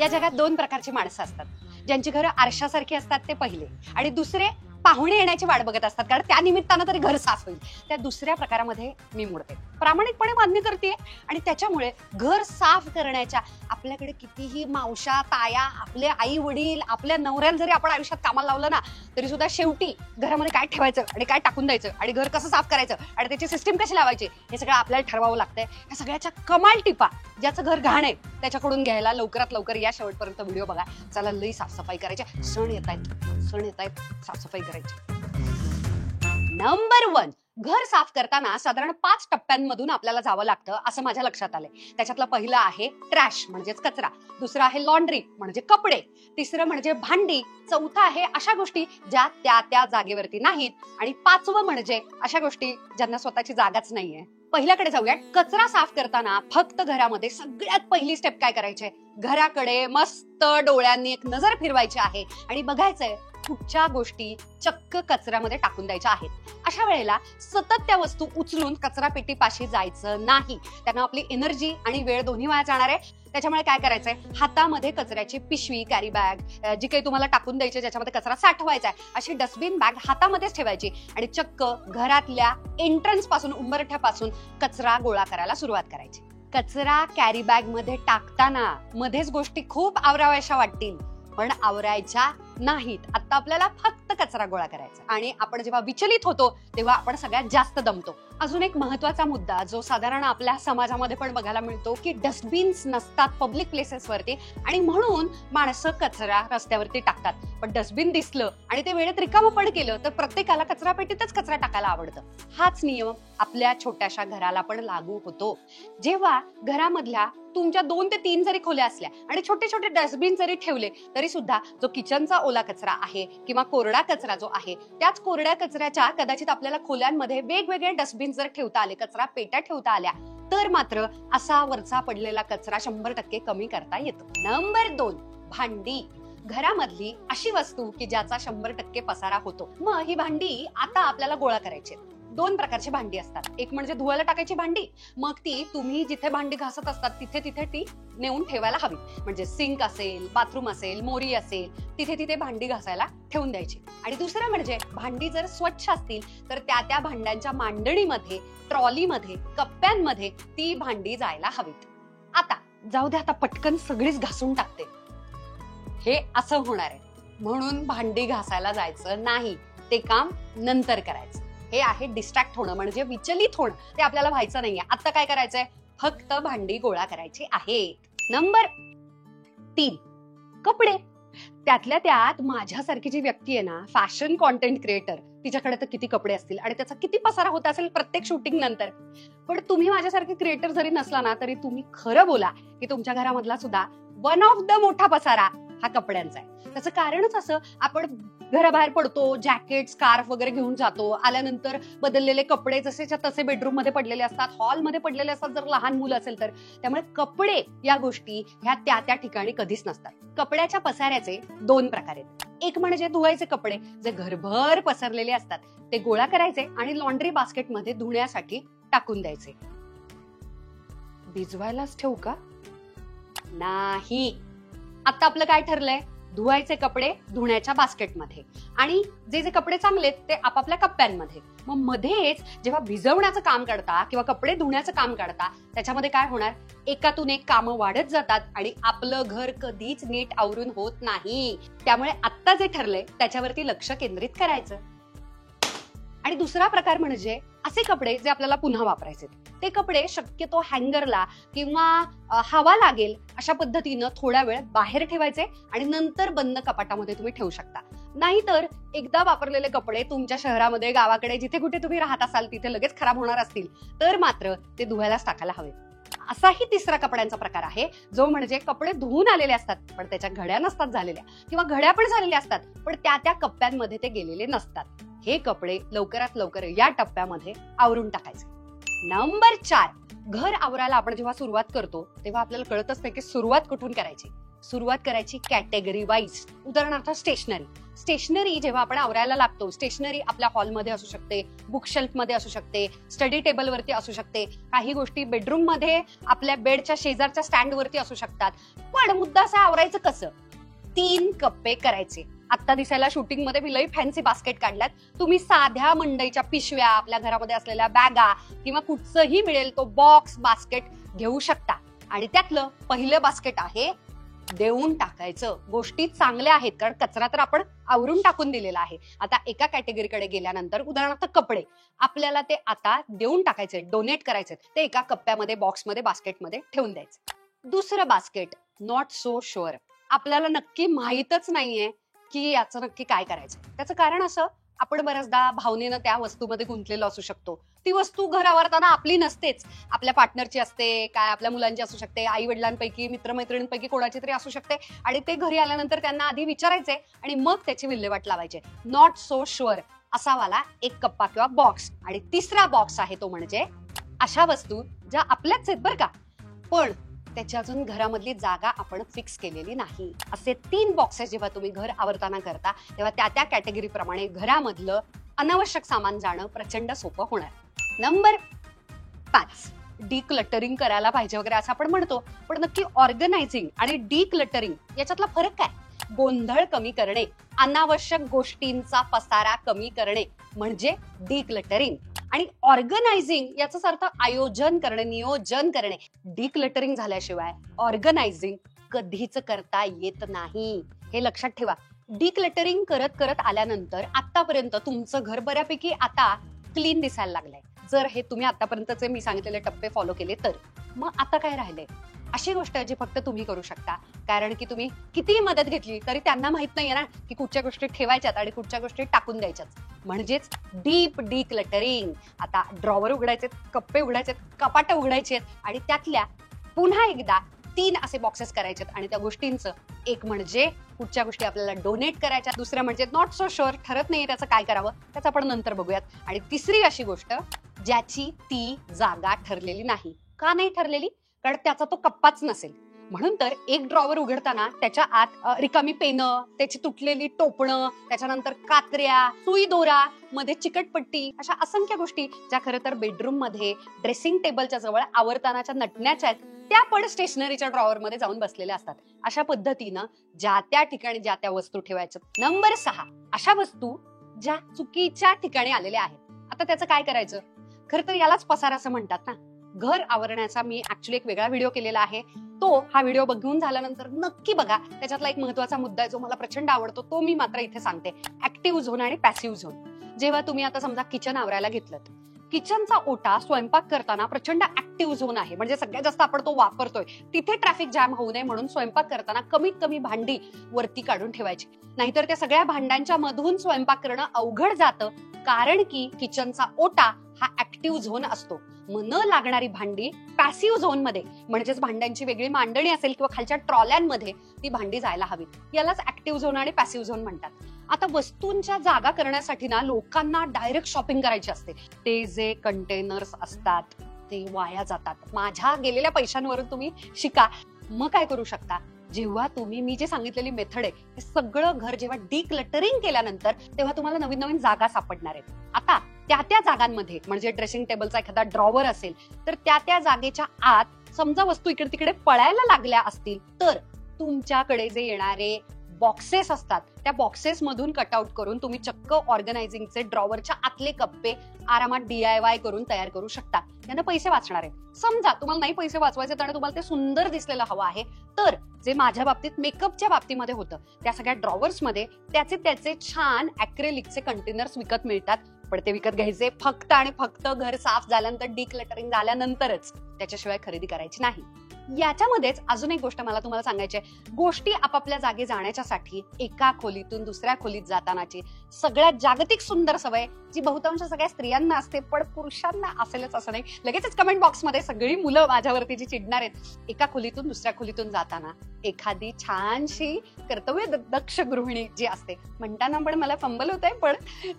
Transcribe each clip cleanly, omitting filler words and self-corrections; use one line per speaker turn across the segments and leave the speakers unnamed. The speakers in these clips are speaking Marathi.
या जगात दोन प्रकारची माणसं असतात. ज्यांची घरं आरशासारखी असतात ते पहिले, आणि दुसरे पाहुणे येण्याची वाट बघत असतात, कारण त्या निमित्तानं तरी घर साफ होईल. त्या दुसऱ्या प्रकारामध्ये मी मोडते, प्रामाणिकपणे मान्य करते. आणि त्याच्यामुळे घर साफ करण्याच्या आपल्याकडे कितीही मावशा ताया, आपले आई वडील, आपल्या नवऱ्याला जरी आपण आयुष्यात कामाला लावलं ना, तरी सुद्धा शेवटी घरामध्ये काय ठेवायचं आणि काय टाकून द्यायचं आणि घर कसं साफ करायचं आणि त्याची सिस्टीम कशी लावायची हे सगळं आपल्याला ठरवावं लागतंय. ह्या सगळ्याच्या कमाल टिपा ज्याचं घर घाण आहे त्याच्याकडून घ्यायला लवकरात लवकर या शेवटपर्यंत व्हिडिओ बघा. चला, लई साफसफाई करायची, सण येत आहेत, साफसफाई करायची. नंबर 1, घर साफ करताना साधारण 5 टप्प्यांमधून आपल्याला जावं लागतं असं माझ्या लक्षात आलंय. त्याच्यातला पहिला आहे ट्रॅश म्हणजेच कचरा, दुसरा आहे लॉन्ड्री म्हणजे कपडे, तिसरं म्हणजे भांडी, चौथा आहे अशा गोष्टी ज्या त्या जागेवरती नाहीत, आणि 5वं म्हणजे अशा गोष्टी ज्यांना स्वतःची जागाच नाहीये. पहिल्याकडे जाऊया. कचरा साफ करताना फक्त घरामध्ये सगळ्यात पहिली स्टेप काय करायची? घराकडे मस्त डोळ्यांनी एक नजर फिरवायची आहे आणि बघायचंय कुठच्या गोष्टी चक्क कचऱ्यामध्ये टाकून द्यायच्या आहेत. अशा वेळेला सतत त्या वस्तू उचलून कचरा पेटीपाशी जायचं नाही, त्यांना आपली एनर्जी आणि वेळ दोन्ही वाया जाणार आहे. त्याच्यामुळे काय करायचंय, हातामध्ये कचऱ्याची पिशवी, कॅरी बॅग, जी काही तुम्हाला टाकून द्यायची ज्याच्यामध्ये कचरा साठवायचा आहे, अशी डस्टबिन बॅग हातामध्येच ठेवायची आणि चक्क घरातल्या एंट्रन्स पासून, उंबरठ्यापासून कचरा गोळा करायला सुरुवात करायची. कचरा कॅरी बॅग मध्ये टाकताना मध्येच गोष्टी खूप आवराव्याशा वाटतील, पण आवरायच्या नाहीत. आता आपल्याला फक्त कचरा गोळा करायचा, आणि आपण जेव्हा विचलित होतो तेव्हा आपण सगळ्यात जास्त दमतो. अजून एक महत्वाचा मुद्दा जो साधारण आपल्या समाजामध्ये पण बघायला मिळतो की डस्टबिन्स नसतात पब्लिक प्लेसेसवरती, आणि म्हणून माणसं कचरा रस्त्यावरती टाकतात. पण डस्टबिन दिसलं आणि ते वेळेत रिकामं पण केलं तर प्रत्येकाला कचरा पेटीतच कचरा टाकायला आवडतं. हाच नियम आपल्या छोट्याशा घराला पण लागू होतो. जेव्हा घरामधल्या तुमच्या 2 ते 3 जरी खोल्या असल्या आणि छोटे छोटे डस्टबिन जरी ठेवले तरी सुद्धा जो किचनचा ओला कचरा आहे किंवा कोरडा कचरा जो आहे, त्याच कोरड्या कचऱ्याच्या कदाचित आपल्याला खोल्यांमध्ये वेगवेगळे डस्टबिन जर ठेवता आले, कचरा पेट्या ठेवता आल्या, तर मात्र असा वरचा पडलेला कचरा 100% कमी करता येतो. नंबर 2, भांडी. घरामधली अशी वस्तू की ज्याचा 100% पसारा होतो. मग ही भांडी आता आपल्याला गोळा करायची. 2 प्रकारची भांडी असतात. एक म्हणजे धुवायला टाकायची भांडी, मग ती तुम्ही जिथे भांडी घासत असतात तिथे ती नेऊन ठेवायला हवी. म्हणजे सिंक असेल, बाथरूम असेल, मोरी असेल, तिथे भांडी घासायला ठेवून द्यायची. आणि दुसरं म्हणजे भांडी जर स्वच्छ असतील तर त्या भांड्यांच्या मांडणीमध्ये, ट्रॉलीमध्ये, कप्प्यांमध्ये ती भांडी जायला हवीत. आता जाऊ दे, आता पटकन सगळीच घासून टाकते, हे असं होणार आहे. म्हणून भांडी घासायला जायचं नाही, ते काम नंतर करायचं. हे आहे डिस्ट्रॅक्ट होणं, म्हणजे विचलित होणं. ते आपल्याला व्हायचं नाहीये. आता काय करायचंय, फक्त भांडी गोळा करायची आहेत. नंबर 3, कपडे. त्यातल्या त्यात माझ्यासारखी जी व्यक्ती आहे ना, फॅशन कॉन्टेंट क्रिएटर, तिच्याकडे तर किती कपडे असतील आणि त्याचा किती पसारा होत असेल प्रत्येक शूटिंग नंतर. पण तुम्ही माझ्यासारखे क्रिएटर जरी नसला ना, तरी तुम्ही खरं बोला की तुमच्या घरामधला सुद्धा वन ऑफ द मोठा पसारा हा कपड्यांचा आहे. त्याचं कारणच असं, आपण घराबाहेर पडतो, जॅकेट, स्कार्फ वगैरे घेऊन जातो, आल्यानंतर बदललेले कपडे जसेच्या तसे बेडरूम मध्ये पडलेले असतात, हॉलमध्ये पडलेले असतात जर लहान मुलं असेल तर. त्यामुळे कपडे या गोष्टी ह्या त्या ठिकाणी कधीच नसतात. कपड्याच्या पसाऱ्याचे 2 प्रकार आहेत. एक म्हणजे धुवायचे कपडे जे घरभर पसरलेले असतात, ते गोळा करायचे आणि लॉन्ड्री बास्केटमध्ये धुण्यासाठी टाकून द्यायचे. भिजवायलाच ठेवू का? नाही. आता आपलं काय ठरलंय, धुवायचे कपडे धुण्याच्या बास्केटमध्ये आणि जे कपडे चांगले ते आपापल्या कप्प्यांमध्ये. मग मध्येच जेव्हा भिजवण्याचं काम करता किंवा कपडे धुण्याचं काम करता, त्याच्यामध्ये काय होणार, एकातून एक कामं वाढत जातात आणि आपलं घर कधीच नीट आवरून होत नाही. त्यामुळे आत्ता जे ठरलंय त्याच्यावरती लक्ष केंद्रित करायचं. आणि दुसरा प्रकार म्हणजे असे कपडे जे आपल्याला पुन्हा वापरायचे. ते कपडे शक्यतो हँगरला किंवा हवा लागेल अशा पद्धतीनं थोडा वेळ बाहेर ठेवायचे आणि नंतर बंद कपाटामध्ये तुम्ही ठेवू शकता. नाहीतर एकदा वापरलेले कपडे तुमच्या शहरामध्ये, गावाकडे, जिथे कुठे तुम्ही राहत असाल तिथे लगेच खराब होणार असतील तर मात्र ते धुवायलाच टाकायला हवे. असाही तिसरा कपड्यांचा प्रकार आहे जो म्हणजे कपडे धुवून आलेले असतात पण त्याच्या घड्या नसतात झालेल्या, किंवा घड्या पण झालेल्या असतात पण त्या कप्प्यांमध्ये ते गेलेले नसतात. हे कपडे लवकरात लवकर या टप्प्यामध्ये आवरून टाकायचे. नंबर 4, घर आवरायला आपण जेव्हा सुरुवात करतो तेव्हा आपल्याला कळतच नाही की सुरुवात कुठून करायची. सुरुवात करायची कॅटेगरी वाईज. उदाहरणार्थ स्टेशनरी. स्टेशनरी जेव्हा आपण आवरायला लागतो, स्टेशनरी आपल्या हॉलमध्ये असू शकते, बुकशेल्फ मध्ये असू शकते, स्टडी टेबलवरती असू शकते, काही गोष्टी बेडरूम मध्ये आपल्या बेडच्या शेजारच्या स्टँडवरती असू शकतात. पण मुद्दा असं आवरायचं कसं? 3 कप्पे करायचे. आता दिसायला शूटिंग मध्ये मी लई फॅन्सी बास्केट काढल्यात. तुम्ही साध्या मंडईच्या पिशव्या, आपल्या घरामध्ये असलेल्या बॅगा किंवा कुठचंही मिळेल तो बॉक्स बास्केट घेऊ शकता. आणि त्यातलं पहिलं बास्केट आहे देऊन टाकायचं. गोष्टी चांगल्या आहेत कारण कचरा तर आपण आवरून टाकून दिलेला आहे. आता एका कॅटेगरीकडे गेल्यानंतर उदाहरणार्थ कपडे, आपल्याला ते आता देऊन टाकायचे, डोनेट करायचे. ते एका कप्प्यामध्ये, बॉक्समध्ये, बास्केटमध्ये ठेवून द्यायचं. दुसरं बास्केट नॉट सो शुअर, आपल्याला नक्की माहीतच नाहीये की याचं नक्की काय करायचं. त्याचं कारण असं, आपण बऱ्याचदा भावनेनं त्या वस्तूमध्ये गुंतलेलो असू शकतो. ती वस्तू घर आवरताना आपली नसतेच, आपल्या पार्टनरची असते, काय आपल्या मुलांची असू शकते, आई वडिलांपैकी, मित्रमैत्रिणींपैकी कोणाची तरी असू शकते. आणि ते घरी आल्यानंतर त्यांना आधी विचारायचे आणि मग त्याची विल्हेवाट लावायचे. नॉट सो शुअर असा वाला एक कप्पा किंवा बॉक्स. आणि तिसरा बॉक्स आहे तो म्हणजे अशा वस्तू ज्या आपल्याच आहेत बरं का, पण त्याची अजून घरामधली जागा आपण फिक्स केलेली नाही. असे 3 बॉक्सेस जेव्हा तुम्ही घर आवरताना करता तेव्हा त्या त्या कॅटेगरी प्रमाणे घरामधलं अनावश्यक सामान जाणं प्रचंड सोपं होणार. नंबर 5, डिक्लटरिंग करायला पाहिजे वगैरे असं आपण म्हणतो, पण नक्की ऑर्गनायझिंग आणि डिक्लटरिंग याच्यातला फरक काय? गोंधळ कमी करणे, अनावश्यक गोष्टींचा पसारा कमी करणे म्हणजे डिक्लटरिंग. आणि ऑर्गनायझिंग याचाच अर्थ आयोजन करणे, नियोजन करणे. डिक्लटरिंग झाल्याशिवाय ऑर्गनायझिंग कधीच करता येत नाही, हे लक्षात ठेवा. डिक्लटरिंग करत करत आल्यानंतर आतापर्यंत तुमचं घर बऱ्यापैकी आता क्लीन दिसायला लागलंय, जर हे तुम्ही आतापर्यंतचे मी सांगितलेले टप्पे फॉलो केले तर. मग आता काय राहिलंय? अशी गोष्ट जी फक्त तुम्ही करू शकता, कारण की तुम्ही कितीही मदत घेतली तरी त्यांना माहित नाहीये ना की कुठच्या गोष्टी ठेवायच्यात आणि कुठच्या गोष्टी टाकून द्यायच्यात. म्हणजेच डीप डिक्लटरिंग. आता ड्रॉवर उघडायचे, कप्पे उघडायचे, कपाट उघडायचे आणि त्यातल्या पुन्हा एकदा 3 असे बॉक्सेस करायचे. आणि त्या गोष्टींचं एक म्हणजे कुठच्या गोष्टी आपल्याला डोनेट करायच्या, दुसरं म्हणजे नॉट सो शुअर, ठरत नाहीये त्याचं काय करावं, त्याचं आपण नंतर बघूयात. आणि तिसरी अशी गोष्ट ज्याची ती जागा ठरलेली नाही. का नाही ठरलेली? कारण त्याचा तो कप्पाच नसेल. म्हणून तर एक ड्रॉवर उघडताना त्याच्या आत रिकामी पेनं, त्याची तुटलेली टोपणं, त्याच्यानंतर कात्र्या, सुई दोरा, मध्ये चिकटपट्टी, अशा असंख्य गोष्टी ज्या खरं तर बेडरूम मध्ये ड्रेसिंग टेबलच्या जवळ आवरतानाच्या नटण्याच्या आहेत, त्या पण स्टेशनरीच्या ड्रॉवर मध्ये जाऊन बसलेल्या असतात. अशा पद्धतीनं ज्या त्या ठिकाणी ज्या त्या वस्तू ठेवायच्या. नंबर 6, अशा वस्तू ज्या चुकीच्या ठिकाणी आलेल्या आहेत. आता त्याचं काय करायचं? खरं तर यालाच पसारा असं म्हणतात ना. घर आवरण्याचा मी ऍक्च्युली एक वेगळा व्हिडिओ केलेला आहे, तो हा व्हिडिओ बघून झाल्यानंतर नक्की बघा. त्याच्यातला एक महत्वाचा मुद्दा आहे जो मला प्रचंड आवडतो, तो मी मात्र इथे सांगते. ऍक्टिव्ह झोन आणि पॅसिव्ह झोन. जेव्हा तुम्ही आता समजा किचन आवरायला घेतलं, किचनचा ओटा स्वयंपाक करताना प्रचंड ऍक्टिव्ह झोन आहे, म्हणजे सगळ्यात जास्त आपण तो वापरतोय. तिथे ट्रॅफिक जॅम होऊ नये म्हणून स्वयंपाक करताना कमीत कमी भांडी वरती काढून ठेवायची, नाहीतर त्या सगळ्या भांड्यांच्या मधून स्वयंपाक करणं अवघड जातं. कारण की किचनचा ओटा हा ऍक्टिव्ह झोन असतो. मग न लागणारी भांडी पॅसिव्ह झोन मध्ये, म्हणजेच भांड्यांची वेगळी मांडणी असेल किंवा खालच्या ट्रॉल्यांमध्ये ती भांडी जायला हवीत. यालाच ऍक्टिव्ह झोन आणि पॅसिव्ह झोन म्हणतात. आता वस्तूंच्या जागा करण्यासाठी ना लोकांना डायरेक्ट शॉपिंग करायची असते. ते जे कंटेनर्स असतात ते वाया जातात. माझ्या गेलेल्या पैशांवरून तुम्ही शिका. मग काय करू शकता? जेव्हा तुम्ही मी जे सांगितलेली मेथड आहे हे सगळं घर जेव्हा डिक्लटरिंग केल्यानंतर तेव्हा तुम्हाला नवीन नवीन जागा सापडणार आहेत. आता त्या त्या जागांमध्ये, म्हणजे ड्रेसिंग टेबलचा एखादा ड्रॉवर असेल तर त्या त्या जागेच्या आत समजा वस्तू इकडे तिकडे पळायला लागल्या असतील तर तुमच्याकडे जे येणारे बॉक्सेस असतात त्या बॉक्सेस मधून कटआउट करून तुम्ही चक्क ऑर्गनायझिंगचे ड्रॉवरच्या आतले कप्पे आरामात DIY करून तयार करू शकता. यानं पैसे वाचणार आहेत. समजा तुम्हाला नाही पैसे वाचवायचे आणि तुम्हाला ते सुंदर दिसलेलं हवं आहे तर जे माझ्या बाबतीत मेकअपच्या बाबतीमध्ये होतं, त्या सगळ्या ड्रॉवर्स मध्ये त्याचे छान ऍक्रेलिकचे कंटेनर्स विकत मिळतात. पण ते विकत घ्यायचे फक्त आणि फक्त घर साफ झाल्यानंतर, डिक्लटरिंग झाल्यानंतरच, त्याच्याशिवाय खरेदी करायची नाही. याच्यामध्येच अजून एक गोष्ट मला तुम्हाला सांगायची आहे. गोष्टी आपापल्या जागी जाण्याच्यासाठी एका खोलीतून दुसऱ्या खोलीत जातानाची सगळ्यात जागतिक सुंदर सवय जी बहुतांश सगळ्या स्त्रियांना असते पण पुरुषांना असेलच असं नाही. लगेचच कमेंट बॉक्समध्ये सगळी मुलं माझ्यावरती जी चिडणार आहेत, एका खोलीतून दुसऱ्या खोलीतून जाताना एखादी छानशी कर्तव्य दक्ष गृहिणी जी असते, म्हणताना पण मला फंबल होत आहे, पण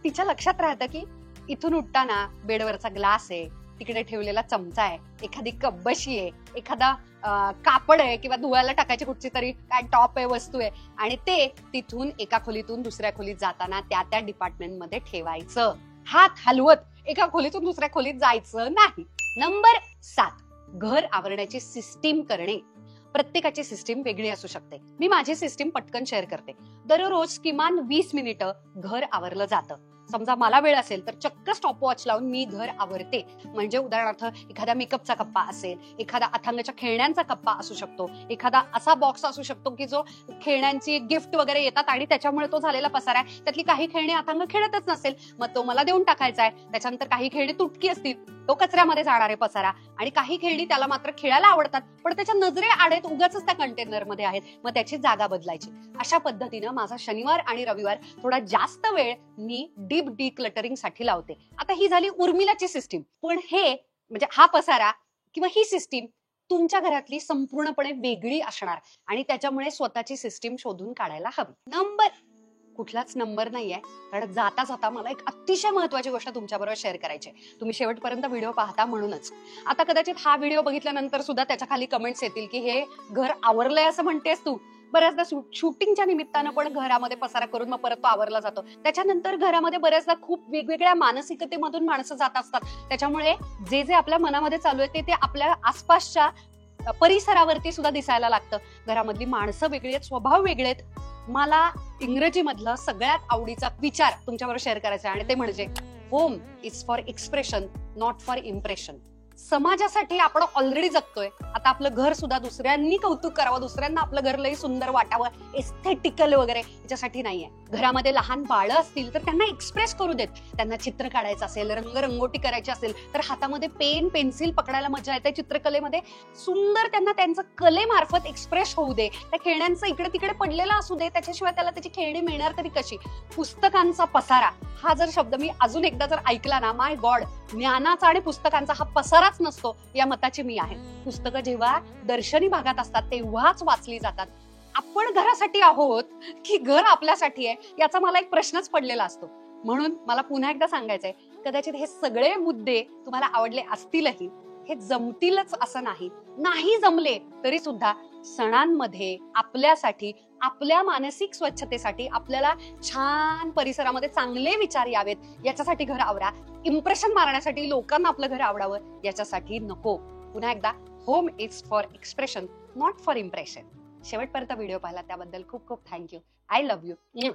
तिच्या लक्षात राहतं की इथून उठताना बेडवरचा ग्लास आहे, तिकडे ठेवलेला चमचा आहे, एखादी कपबशी आहे, एखादा कापड आहे किंवा धुवायला टाकायची कुठची तरी काय टॉप आहे, वस्तू आहे, आणि ते तिथून एका खोलीतून दुसऱ्या खोलीत जाताना त्या डिपार्टमेंटमध्ये ठेवायचं. हात हलवत एका खोलीतून दुसऱ्या खोलीत जायचं नाही. नंबर 7, घर आवरण्याची सिस्टीम करणे. प्रत्येकाची सिस्टीम वेगळी असू शकते. मी माझी सिस्टीम पटकन शेअर करते. दररोज किमान 20 मिनिटं घर आवरलं जातं. समजा मला वेळ असेल तर चक्क स्टॉपवॉच लावून मी घर आवरते. म्हणजे उदाहरणार्थ एखादा मेकअपचा कप्पा असेल, एखादा अथांगच्या खेळण्यांचा कप्पा असू शकतो, एखादा असा बॉक्स असू शकतो की जो खेळण्यांची गिफ्ट वगैरे येतात आणि त्याच्यामुळे तो झालेला पसारा आहे. त्यातली काही खेळणी अथांग खेळतच नसेल, मग तो मला देऊन टाकायचा आहे. त्याच्यानंतर काही खेळणी तुटकी असतील, तो कचऱ्यामध्ये जाणार आहे पसारा. आणि काही खेळणी त्याला मात्र खेळायला आवडतात, पण त्याच्या नजरे आडेत उगाच त्या कंटेनरमध्ये आहेत, मग त्याची जागा बदलायची. अशा पद्धतीनं माझा शनिवार आणि रविवार थोडा जास्त वेळ मी डीप डिक्लटरिंग साठी लावते. आता ही झाली उर्मिलाची सिस्टीम. पण हे म्हणजे हा पसारा किंवा ही सिस्टीम तुमच्या घरातली संपूर्णपणे वेगळी असणार आणि त्याच्यामुळे स्वतःची सिस्टीम शोधून काढायला हवी. कुठलाच नंबर नाहीये, कारण जाता जाता मला एक अतिशय महत्वाची गोष्ट तुमच्याबरोबर शेअर करायची आहे. तुम्ही शेवटपर्यंत व्हिडिओ पाहता म्हणूनच. आता कदाचित हा व्हिडिओ बघितल्यानंतर सुद्धा त्याच्या खाली कमेंट्स येतील की हे घर आवरलंय असं म्हणतेस तू. बऱ्याचदा शूटिंगच्या निमित्तानं पण घरामध्ये पसारा करून मग परत तो आवरला जातो. त्याच्यानंतर घरामध्ये बऱ्याचदा खूप वेगवेगळ्या मानसिकतेमधून माणसं जात असतात. त्याच्यामुळे जे आपल्या मनामध्ये चालू आहे ते आपल्या आसपासच्या परिसरावरती सुद्धा दिसायला लागतं. घरामधली माणसं वेगळी आहेत, स्वभाव वेगळे आहेत. मला इंग्रजीमधलं सगळ्यात आवडीचा विचार तुमच्याबरोबर शेअर करायचा आहे आणि ते म्हणजे home is for expression, not for impression. समाजासाठी आपण ऑलरेडी जगतोय, आता आपलं घर सुद्धा दुसऱ्यांनी कौतुक करावं, दुसऱ्यांना आपलं घर लई सुंदर वाटावं, एस्थेटिकल वगैरे याच्यासाठी नाहीये. घरामध्ये लहान बाळं असतील तर त्यांना एक्सप्रेस करू देत. त्यांना चित्र काढायचं असेल, रंगरंगोटी करायची असेल तर हातामध्ये पेन पेन्सिल पकडायला मजा येते. चित्रकलेमध्ये सुंदर त्यांना त्यांचं कलेमार्फत एक्सप्रेस होऊ दे. त्या खेळण्यांचं इकडे तिकडे पडलेलं असू दे, त्याच्याशिवाय त्याला त्याची खेळणी मिळणार तरी कशी. पुस्तकांचा पसारा हा जर शब्द मी अजून एकदा जर ऐकला ना, माय गॉड, ज्ञानाचा आणि पुस्तकांचा हा पसाराच नसतो या मताची मी आहे. पुस्तकं जेव्हा दर्शनी भागात असतात तेव्हाच वाचली जातात. आपण घरासाठी आहोत की घर आपल्यासाठी आहे याचा मला एक प्रश्नच पडलेला असतो. म्हणून मला पुन्हा एकदा सांगायचंय, कदाचित हे सगळे मुद्दे तुम्हाला आवडले असतीलही, हे जमतीलच असं नाही. नाही जमले तरी सुद्धा सणांमध्ये आपल्यासाठी, आपल्या मानसिक स्वच्छतेसाठी, आपल्याला छान परिसरामध्ये चांगले विचार यावेत याच्यासाठी घर आवरा. इम्प्रेशन मारण्यासाठी लोकांना आपलं घर आवडावं याच्यासाठी नको. पुन्हा एकदा, home is for expression, not for impression. शेवटपर्यंत व्हिडिओ पाहिला त्याबद्दल खूप खूप थँक्यू. I love you.